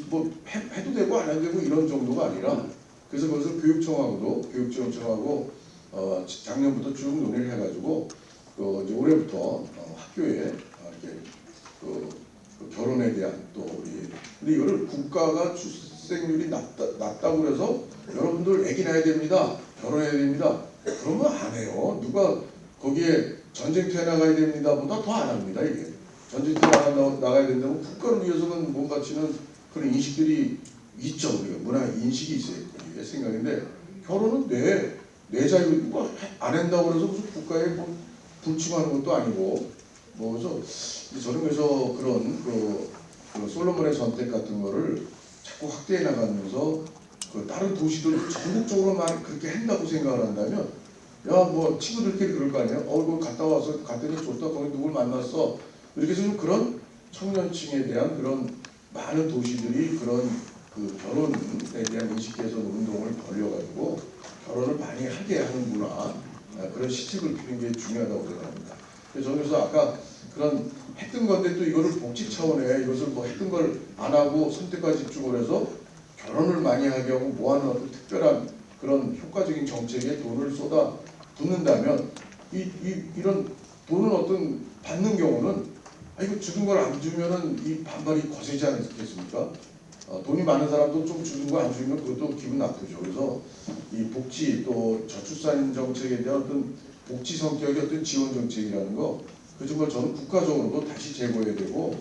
뭐 해도 되고 안 해도 되고 이런 정도가 아니라 그래서 그것을 교육청하고 작년부터 쭉 논의를 해가지고 이제 올해부터 학교에 이렇게 그 결혼에 대한 또 우리 근데 이거를 국가가 출생률이 낮다고 그래서 여러분들 아기 낳아야 됩니다, 결혼해야 됩니다. 그러면 안 해요. 누가 거기에 전쟁터에 나가야 됩니다 보다 더 안 합니다. 이게 전쟁터에 나가야 된다면 국가를 위해서는 뭔가 치는 그런 인식들이 있죠. 우리가 문화 인식이 있어요. 이게 생각인데 결혼은 내 자유 누가 안 한다고 그래서 무슨 국가에 뭐 불충하는 것도 아니고 그래서 저는 그래서 그런 그 솔로몬의 선택 같은 거를 자꾸 확대해 나가면서 다른 도시들 전국적으로 막 그렇게 한다고 생각을 한다면 뭐 친구들끼리 그럴 거 아니에요. 그거 갔다 와서 갔더니 좋다. 거기 누굴 만났어. 이렇게 해서 좀 그런 청년층에 대한 그런 많은 도시들이 그런 그 결혼에 대한 인식 개선 운동을 벌여가지고 결혼을 많이 하게 하는 문화, 그런 시책을 피는 게 중요하다고 생각합니다. 그래서 저는 그래서 아까 그런 했던 건데 또 이거를 복지 차원에 이것을 뭐 했던 걸 안 하고 선택과 집중을 해서 결혼을 많이 하게 하고 모아놓은 어떤 특별한 그런 효과적인 정책에 돈을 쏟아 붓는다면 이런 돈을 어떤 받는 경우는 이거 주는 걸 안 주면은 이 반발이 거세지 않겠습니까? 돈이 많은 사람도 좀 주는 거 안 주면 그것도 기분 나쁘죠. 그래서 이 복지 또 저출산 정책에 대한 어떤 복지 성격의 어떤 지원 정책이라는 거, 그 정말 저는 국가적으로도 다시 재고해야 되고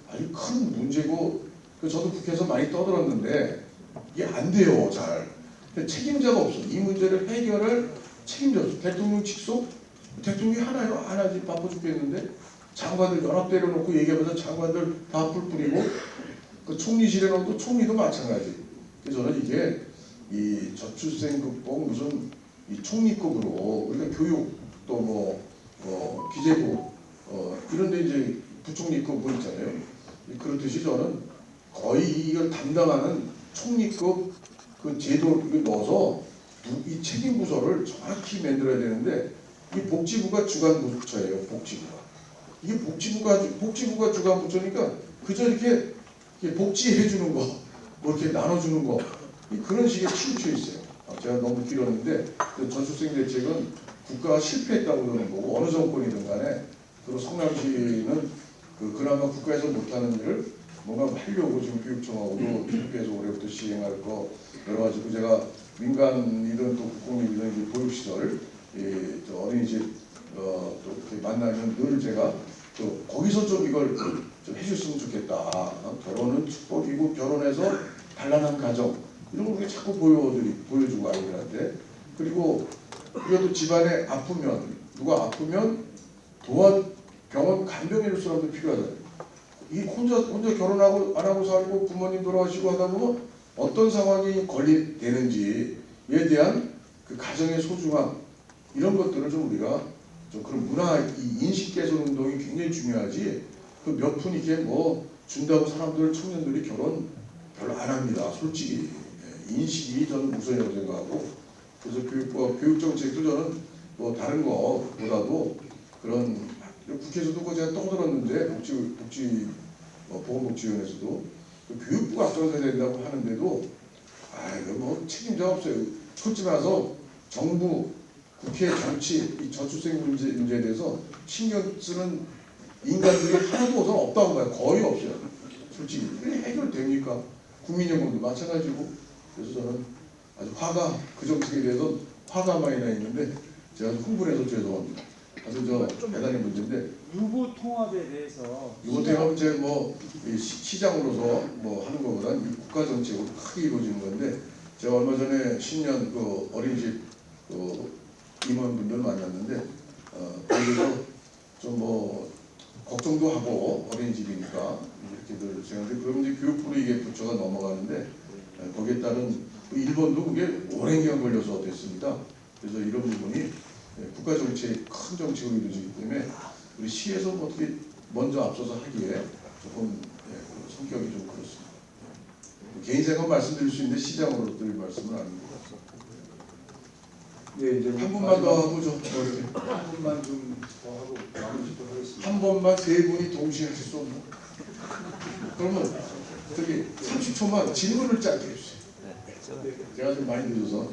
아주 큰 문제고, 저도 국회에서 많이 떠들었는데 이게 안 돼요, 잘. 책임자가 없어. 이 문제를 해결할 책임자 없어. 대통령 직속? 대통령이 하나요? 안 하지. 바빠 죽겠는데. 장관들 연합 때려놓고 얘기하면서 장관들 다 풀 뿌리고, 그 총리실에 놓고 총리도 마찬가지. 그래서 저는 이게 이 저출생 꼭 무슨 이 총리급으로 우리가 교육 또 기재부 이런데 이제 부총리급 뭐 있잖아요. 그렇듯이 저는 거의 이걸 담당하는 총리급 그 제도를 넣어서 이 책임 부서를 정확히 만들어야 되는데, 이 복지부가 주관 부처예요. 복지부가. 이게 복지부가 주관 부처니까 그저 이렇게 복지해 주는 거, 뭐 이렇게 나눠주는 거, 그런 식의 치우쳐 있어요. 제가 너무 길었는데 저출생 대책은 국가가 실패했다고 그러는 거고, 어느 정권이든 간에. 그리고 성남시는 그나마 국가에서 못하는 일을 뭔가 하려고 지금 교육청하고도 협의해서 올해부터 시행할 거 여러 가지. 제가 민간이든 또 국공이든 보육시설, 어린이집 또 이렇게 만나면 늘 제가 또 거기서 좀 이걸 좀 해줬으면 좋겠다. 결혼은 축복이고 결혼해서 단란한 가정, 이런 걸 우리가 자꾸 보여주고 아이들한테. 그리고 우리가 집안에 아프면, 누가 아프면 병원 간병해줄 사람도 필요하잖아요. 이 혼자 결혼하고 안 하고 살고 부모님 돌아가시고 하다 보면 어떤 상황이 되는지에 대한 그 가정의 소중함, 이런 것들을 좀 우리가 좀 그런 문화 인식 개선 운동이 굉장히 중요하지. 그 몇 푼 이게 뭐 준다고 청년들이 결혼 별로 안 합니다. 솔직히 인식이 저는 우선이라고 생각하고, 그래서 교육 정책도 저는 뭐 다른 거보다도 그런 국회에서도 제가 떠들었는데 보건복지위원회에서도 교육부가 앞장서야 된다고 하는데도 이거 뭐 책임자 없어요. 솔직히 말해서 정부, 국회, 정치, 이 저출생 문제에 대해서 신경 쓰는 인간들이 하나도 우선 없다고 봐요. 거의 없어요. 솔직히 해결됩니까? 국민연금도 마찬가지고. 그래서 저는 아주 그 정책에 대해서 화가 많이 나 있는데 제가 흥분해서 죄송합니다. 아주 대단히 문제인데, 유보 통합에 대해서 유보 통합은 제 시장으로서 하는 것보다는 이 국가 정책으로 크게 이루어지는 건데, 제가 얼마 전에 신년 어린이집 임원분들 만났는데 거기서 좀 걱정도 하고, 어린이집이니까 이렇게들 생각하는데, 그러면 이제 교육부로 이게 부처가 넘어가는데 거기에 따른 일본도 그게 오랜 기간 걸려서 됐습니다. 그래서 이런 부분이 국가 정책, 큰 정책으로 이루어지기 때문에 우리 시에서 어떻게 먼저 앞서서 하기에 조금 성격이 좀 그렇습니다. 개인 생각 말씀드릴 수 있는데 시장으로 드릴 말씀은 아닙니다. 네, 이제 한 분만 더 하고 한 분만 좀 더 하고 마무리 짓도록 하겠습니다. 한 번만 세 분이 동시에 할 수 없나? 그러면 30초만 질문을 짧게 해주세요. 제가 좀 많이 늦어서.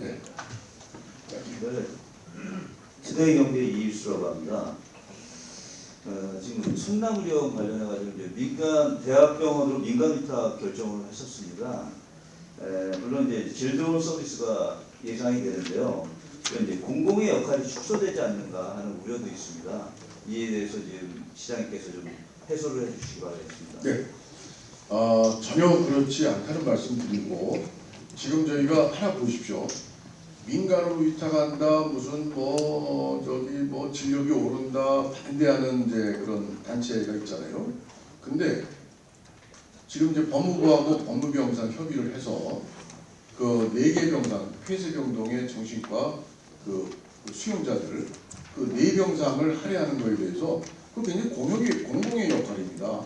지도의 경제 이유수라고 합니다. 지금 성남의료원 관련해가지고 이제 대학병원으로 민간 위탁 결정을 했었습니다. 물론 이제 질 좋은 서비스가 예상이 되는데요. 이제 공공의 역할이 축소되지 않는가 하는 우려도 있습니다. 이에 대해서 지금 시장님께서 좀 해소를 해주시기 바라겠습니다. 네. 전혀 그렇지 않다는 말씀 드리고, 지금 저희가 하나 보십시오. 민간으로 위탁한다, 무슨 진료비 오른다, 반대하는 이제 그런 단체가 있잖아요. 근데 지금 이제 법무부하고 법무병상 협의를 해서 그 4개 병상, 폐쇄병동의 정신과 수용자들, 그 4병상을 할애하는 거에 대해서 그 굉장히 공공의 역할입니다.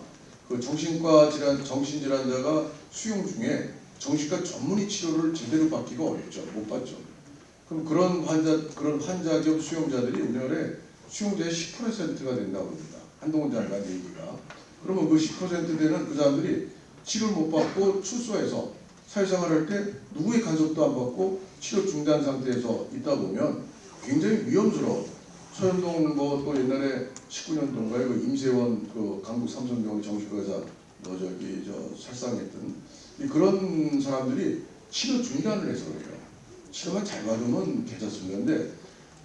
그 정신과 정신질환자가 수용 중에 정신과 전문의 치료를 제대로 받기가 어렵죠. 못 받죠. 그럼 그런 환자 겸 수용자들이 우리나라에 수용자의 10%가 된다고 합니다. 한동훈 장관 얘기가. 그러면 그 10% 되는 그 사람들이 치료를 못 받고 출소해서 사회생활할 때 누구의 간섭도 안 받고 치료 중단 상태에서 있다 보면 굉장히 위험스러워. 서현동 또 옛날에 19년도인가에 그 임세원 그 강북 삼성병원 정신과 의사 살상했던 그런 사람들이 치료 중단을 해서 그래요. 치료만 잘 받으면 괜찮습니다. 근데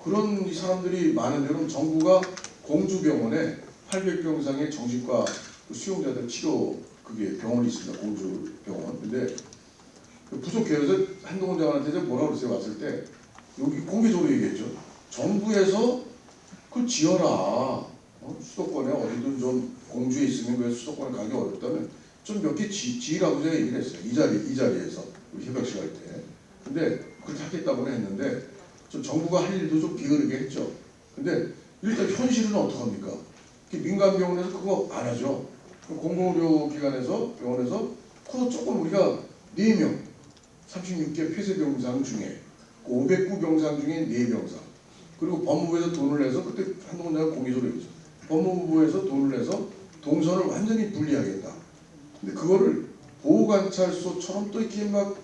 그런 이 사람들이 많은 데는 정부가 공주병원에 800병 이상의 정신과 수용자들 치료 그게 병원이 있습니다. 공주병원. 근데 부족해요. 그래서 한동훈 장관한테 뭐라고 그랬어요. 왔을 때 여기 공개적으로 얘기했죠. 정부에서 그걸 지어라. 수도권에 어디든 좀 공주에 있으면 왜 수도권에 가기 어렵다면 좀 몇 개 지으라고 제가 얘기를 했어요. 이 자리에서 협약식 할 때. 근데 그렇게 하겠다고 했는데 좀 정부가 할 일도 좀 게으르게 했죠. 근데 일단 현실은 어떡합니까? 민간병원에서 그거 안 하죠. 공공의료기관에서 병원에서 그거 조금 우리가 4명 36개 폐쇄병상 중에 509병상 중에 4병상 그리고 법무부에서 돈을 내서 그때 한동훈 장관 공개적으로 했죠. 법무부에서 돈을 내서 동선을 완전히 분리하겠다. 근데 그거를 보호관찰소처럼 또 이렇게 막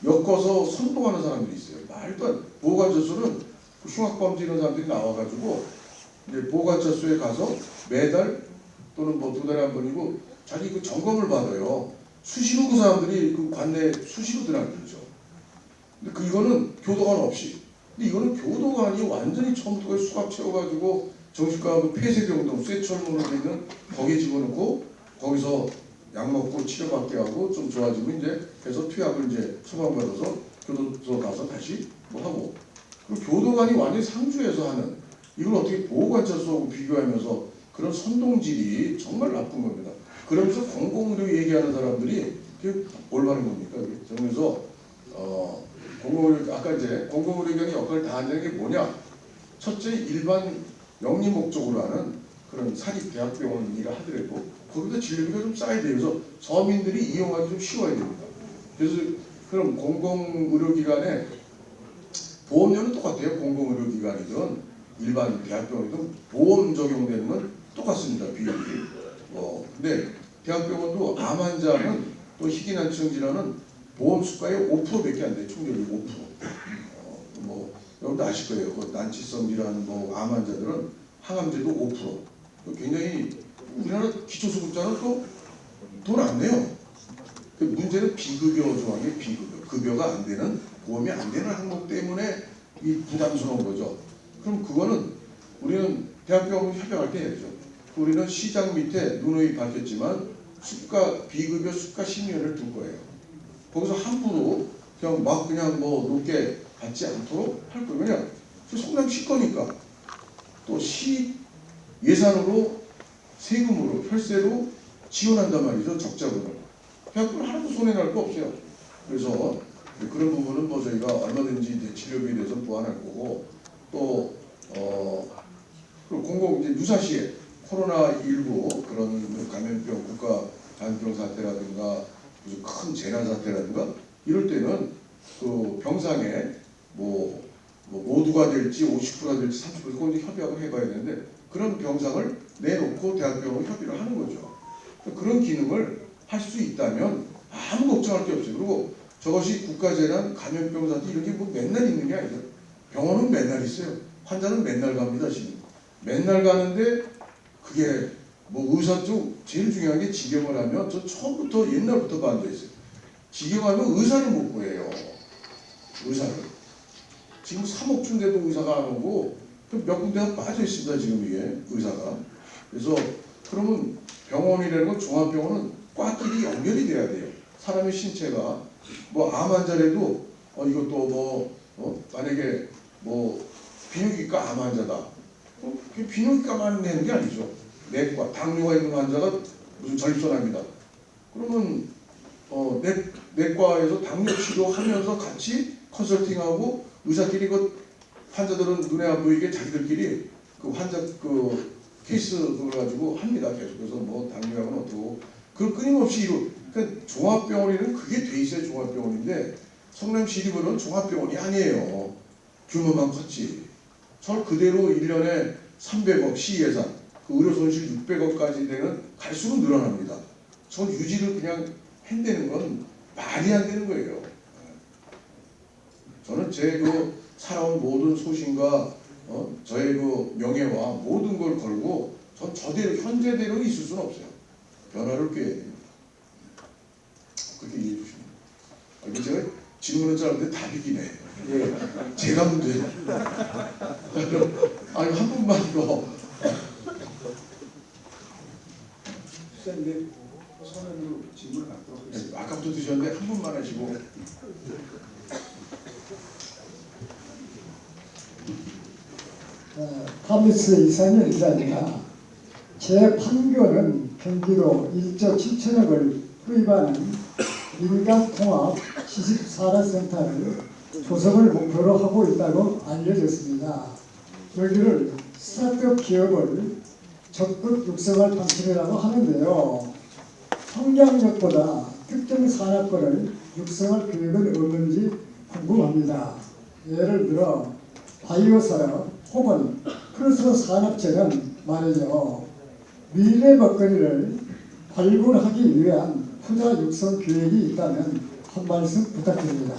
엮어서 선동하는 사람들이 있어요. 말도 안 보호관찰소는 흉악범죄 이런 사람들이 나와가지고 이제 보호관찰소에 가서 매달 또는 뭐 2달에 한 번이고 자기 그 점검을 받아요. 수시로 그 사람들이 그 관내 수시로 들어가죠. 근데 이거는 교도관 없이. 근데 이거는 교도관이 완전히 처음부터 수갑 채워가지고 정신과 폐쇄병동 쇠철문으로 돼 있는 거기에 집어넣고 거기서 약 먹고 치료받게 하고 좀 좋아지면 이제 해서 투약을 이제 처방받아서 교도소 가서 다시 뭐 하고 그리고 교도관이 완전히 상주해서 하는 이걸 어떻게 보호관찰소하고 비교하면서 그런 선동질이 정말 나쁜 겁니다. 그러면서 공공의료 얘기하는 사람들이 그게 올바른 겁니까? 그래서 공공의료 아까 이제 공공의료기관의 역할을 다한다는 게 뭐냐? 첫째 일반 영리 목적으로 하는 그런 사립 대학병원이라 하더라도 거기다 진료비가 좀 싸야 돼요. 그래서 서민들이 이용하기 좀 쉬워야 됩니다. 그래서 그럼 공공의료기관에 보험료는 똑같아요. 공공의료기관이든 일반 대학병원이든 보험 적용되는 건 똑같습니다. 비율이. 근데 대학병원도 암 환자는 또 희귀난청 질환은 보험 수가의 5%밖에 안 돼요. 총률이 5%. 여러분도 아실 거예요. 그 난치성 질환 암 환자들은 항암제도 5%. 굉장히 우리나라 기초수급자는 또 돈 안 내요. 그 문제는 비급여 조항이 비급여. 급여가 안 되는 보험이 안 되는 항목 때문에 이 부담스러운 거죠. 그럼 그거는 우리는 대학병원 협약할 때 해야죠. 우리는 시장 밑에 누누이 밝혔지만 비급여 수가 심의위원회를 둘 거예요. 거기서 함부로 그냥 높게 받지 않도록 할 거예요. 왜냐? 성남시 거니까 또 시 예산으로 세금으로 혈세로 지원한단 말이죠. 적자금을. 대학교는 하나도 손해날 거 없어요. 그래서 그런 부분은 저희가 얼마든지 이제 치료비에 대해서 보완할 거고 또 공공 이제 유사시에 코로나19 그런 감염병 국가 감염병 사태라든가 무슨 큰 재난 사태라든가 이럴 때는 그 병상에 모두가 될지 50%가 될지 30% 그건 이제 협약을 해봐야 되는데 그런 병상을 내놓고 대학병원 협의를 하는 거죠. 그런 기능을 할 수 있다면 아무 걱정할 게 없어요. 그리고 저것이 국가재난 감염병 사태 이런 게 맨날 있는 게 아니죠. 병원은 맨날 있어요. 환자는 맨날 갑니다. 지금 맨날 가는데 그게 의사 쪽 제일 중요한 게 직영을 하면 저 처음부터 옛날부터 반대했어요. 직영하면 의사를 못 구해요. 의사를. 지금 3억쯤 돼도 의사가 안 오고 몇 군데가 빠져 있습니다. 지금 이게 의사가. 그래서 그러면 병원이라는 건 종합병원은 꽉끼리 연결이 돼야 돼요. 사람의 신체가 암 환자라도 이것도 만약에 비뇨기과 암 환자다. 비뇨기과만 내는 게 아니죠. 내과 당뇨가 있는 환자가 무슨 전립선암이다. 그러면 내과에서 당뇨 치료하면서 같이 컨설팅하고 의사끼리 환자들은 눈에 안 보이게 자기들끼리 그 환자 케이스 그걸 가지고 합니다. 계속해서 당뇨약은 어떻고 그걸 끊임없이 그러니까 종합병원에는 그게 돼 있어야 종합병원인데 성남시립은 종합병원이 아니에요. 규모만 컸지. 저 그대로 1년에 300억 시예산, 그 의료 손실 600억까지 되는 갈수록 늘어납니다. 저 유지를 그냥 한다는 건 말이 안 되는 거예요. 저는 제 그 살아온 모든 소신과 저의 그 명예와 모든 걸 걸고 전 저대로 현재대로 있을 수는 없어요. 변화를 꾀해야 됩니다. 그렇게 이해해 주시면. 이게 제가 질문을 짜는데 답이긴 해. 제가 문제예요. 아니 한 분만 더. 시장님 서면으로 질문을 받도록 하겠습니다. 아까부터 드셨는데 한 분만 하시고. 파미스 이상현 이사입니다. 제 판결은 경기도 1조 7천억을 투입하는 민간통합 지식산업센터를 조성을 목표로 하고 있다고 알려졌습니다. 여기를 스타트업 기업을 적극 육성할 방침이라고 하는데요. 성장력보다 특정 산업군을 육성할 계획은 없는지 궁금합니다. 예를 들어 바이오 산업 혹은 클러스터 산업체는 말이죠. 미래 먹거리를 발굴하기 위한 투자 육성 계획이 있다면 한 말씀 부탁드립니다.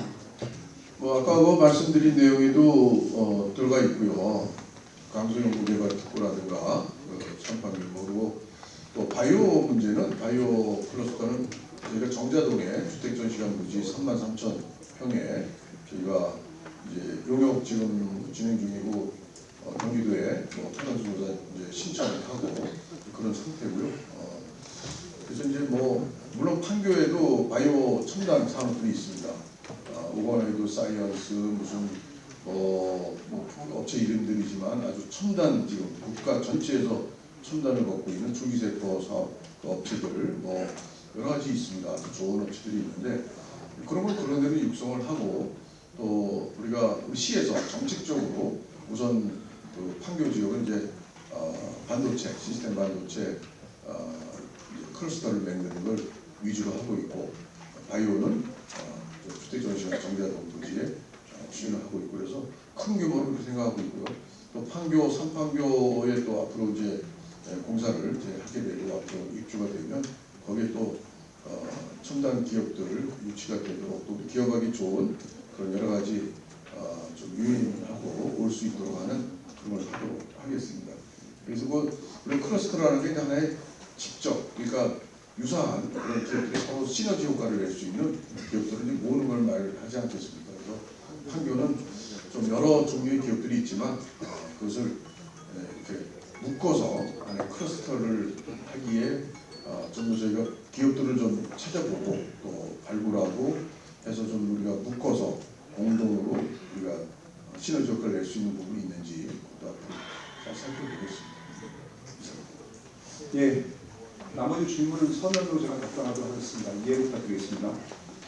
뭐 아까 그 말씀드린 내용에도 들어가 있고요. 강소연구개발 특구라든가 참판기 모르고 또 바이오 문제는 바이오 클러스터는 저희가 정자동에 주택전시관 부지 33,000평에 저희가 이제 용역 지금 진행 중이고 경기도에 뭐 토양수조사 이제 신청을 하고 그런 상태고요. 그래서 이제 뭐 물론 판교에도 바이오 첨단 산업들이 있습니다. 오거나이드 사이언스 무슨 뭐 업체 이름들이지만 아주 첨단 지금 국가 전체에서 첨단을 갖고 있는 줄기세포 사업 업체들 뭐 여러 가지 있습니다. 아주 좋은 업체들이 있는데 그런 걸 그런 대로 육성을 하고 또 우리가 우리 시에서 정책적으로 우선 그 판교 지역은 이제 반도체 시스템 반도체 클러스터를 만드는 걸 위주로 하고 있고 바이오는 주택전시관 정자동 부지에 추진을 하고 있고 그래서 큰 규모로 그렇게 생각하고 있고요. 또 판교 삼판교에 또 앞으로 이제 공사를 이제 하게 되고 앞으로 입주가 되면 거기에 또 첨단 기업들 유치가 되도록 또 기업하기 좋은 그런 여러 가지 좀 유인하고 올 수 있도록 하는 그런 걸 하도록 하겠습니다. 그래서 우리 클러스터라는 게 하나의 직접 그러니까 유사한 그런 기업들이 서로 시너지 효과를 낼 수 있는 기업들을 이제 모으는 걸 말하지 않겠습니까? 그래서 판교는 좀 여러 종류의 기업들이 있지만 그것을 이렇게 묶어서 하나의 클러스터를 하기에 좀 더 저희가 기업들을 좀 찾아보고 또 발굴하고 해서 좀 우리가 묶어서 공동으로 우리가 시너지 효과를 낼 수 있는 부분이 있는지 그것도 앞으로 잘 살펴보겠습니다. 예, 나머지 질문은 서면으로 제가 답변하도록 하겠습니다. 이해 부탁드리겠습니다.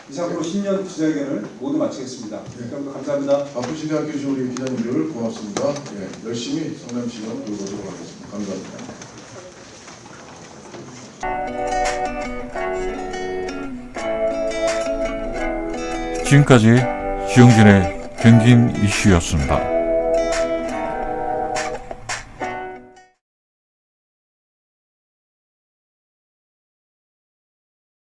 이상으로 신년 기자회견을 모두 마치겠습니다. 여러분 감사합니다. 바쁘신 대학교 우리 기자님들 고맙습니다. 예, 열심히 성남시장 돌보도록 하겠습니다. 감사합니다. 지금까지 지용진의 경긴 이슈였습니다.